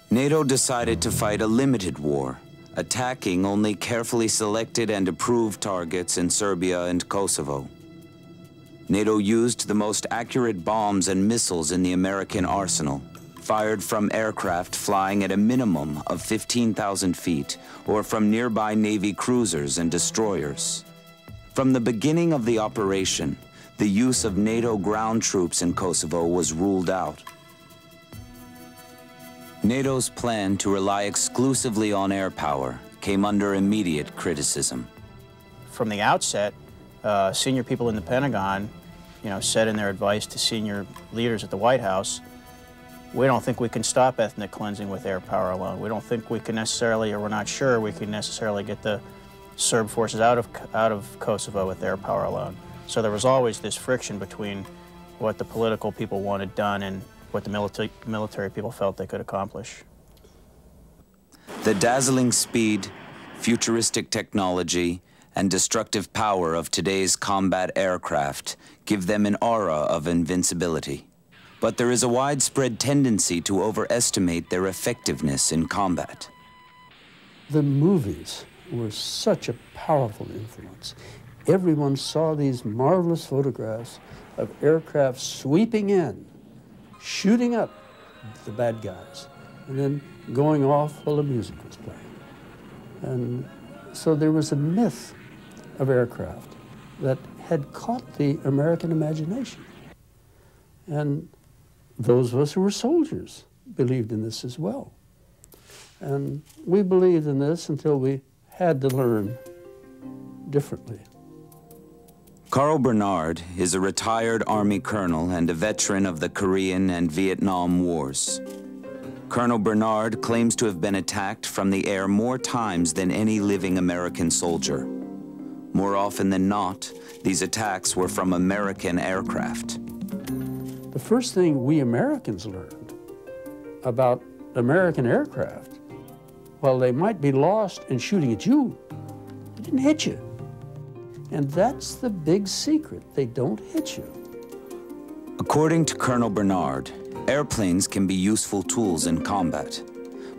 NATO decided to fight a limited war, attacking only carefully selected and approved targets in Serbia and Kosovo. NATO used the most accurate bombs and missiles in the American arsenal, fired from aircraft flying at a minimum of 15,000 feet or from nearby Navy cruisers and destroyers. From the beginning of the operation, the use of NATO ground troops in Kosovo was ruled out. NATO's plan to rely exclusively on air power came under immediate criticism. From the outset, senior people in the Pentagon, said in their advice to senior leaders at the White House, we don't think we can stop ethnic cleansing with air power alone. We don't think we can necessarily, or we're not sure we can necessarily get the Serb forces out of Kosovo with air power alone. So there was always this friction between what the political people wanted done and what the military people felt they could accomplish. The dazzling speed, futuristic technology, and destructive power of today's combat aircraft give them an aura of invincibility. But there is a widespread tendency to overestimate their effectiveness in combat. The movies were such a powerful influence. Everyone saw these marvelous photographs of aircraft sweeping in, shooting up the bad guys, and then going off while the music was playing. And so there was a myth of aircraft that had caught the American imagination. And those of us who were soldiers believed in this as well. And we believed in this until we had to learn differently. Carl Bernard is a retired Army colonel and a veteran of the Korean and Vietnam Wars. Colonel Bernard claims to have been attacked from the air more times than any living American soldier. More often than not, these attacks were from American aircraft. The first thing we Americans learned about American aircraft, while they might be lost and shooting at you, they didn't hit you. And that's the big secret. They don't hit you. According to Colonel Bernard, airplanes can be useful tools in combat.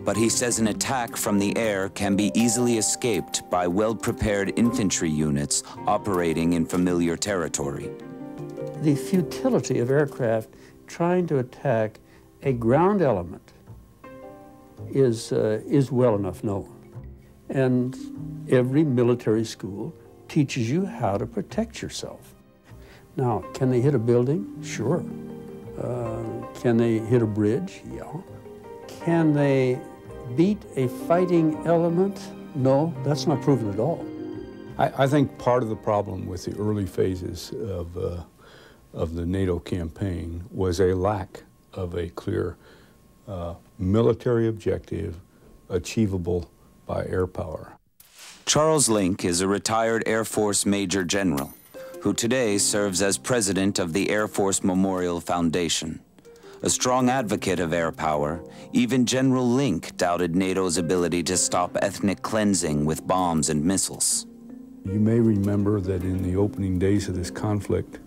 But he says an attack from the air can be easily escaped by well-prepared infantry units operating in familiar territory. The futility of aircraft trying to attack a ground element is well enough known. And every military school teaches you how to protect yourself. Now, can they hit a building? Sure. Can they hit a bridge? Yeah. Can they beat a fighting element? No, that's not proven at all. I think part of the problem with the early phases of the NATO campaign was a lack of a clear military objective achievable by air power. Charles Link is a retired Air Force Major General who today serves as president of the Air Force Memorial Foundation. A strong advocate of air power, even General Link doubted NATO's ability to stop ethnic cleansing with bombs and missiles. You may remember that in the opening days of this conflict,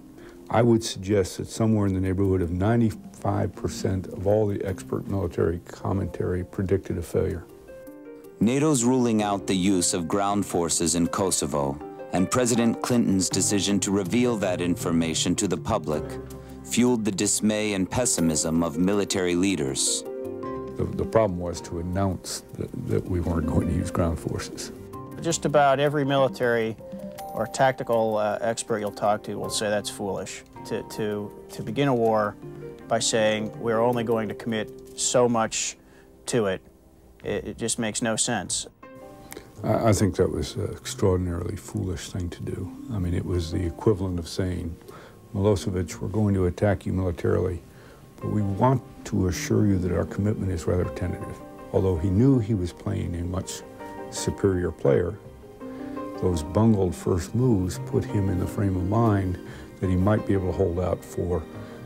I would suggest that somewhere in the neighborhood of 95% of all the expert military commentary predicted a failure. NATO's ruling out the use of ground forces in Kosovo and President Clinton's decision to reveal that information to the public fueled the dismay and pessimism of military leaders. The problem was to announce that we weren't going to use ground forces. Just about every military or tactical expert you'll talk to will say that's foolish. To begin a war by saying we're only going to commit so much to it, it just makes no sense. I think that was an extraordinarily foolish thing to do. I mean, it was the equivalent of saying, Milosevic, we're going to attack you militarily, but we want to assure you that our commitment is rather tentative. Although he knew he was playing a much superior player, those bungled first moves put him in the frame of mind that he might be able to hold out for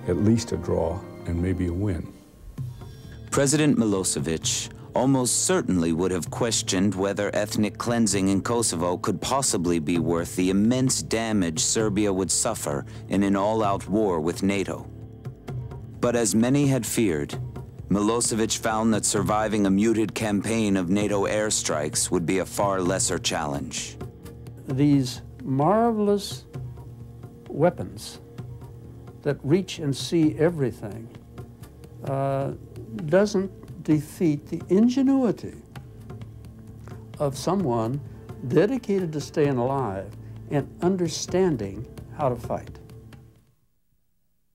at least a draw and maybe a win. President Milosevic almost certainly would have questioned whether ethnic cleansing in Kosovo could possibly be worth the immense damage Serbia would suffer in an all-out war with NATO. But as many had feared, Milosevic found that surviving a muted campaign of NATO airstrikes would be a far lesser challenge. These marvelous weapons that reach and see everything doesn't defeat the ingenuity of someone dedicated to staying alive and understanding how to fight.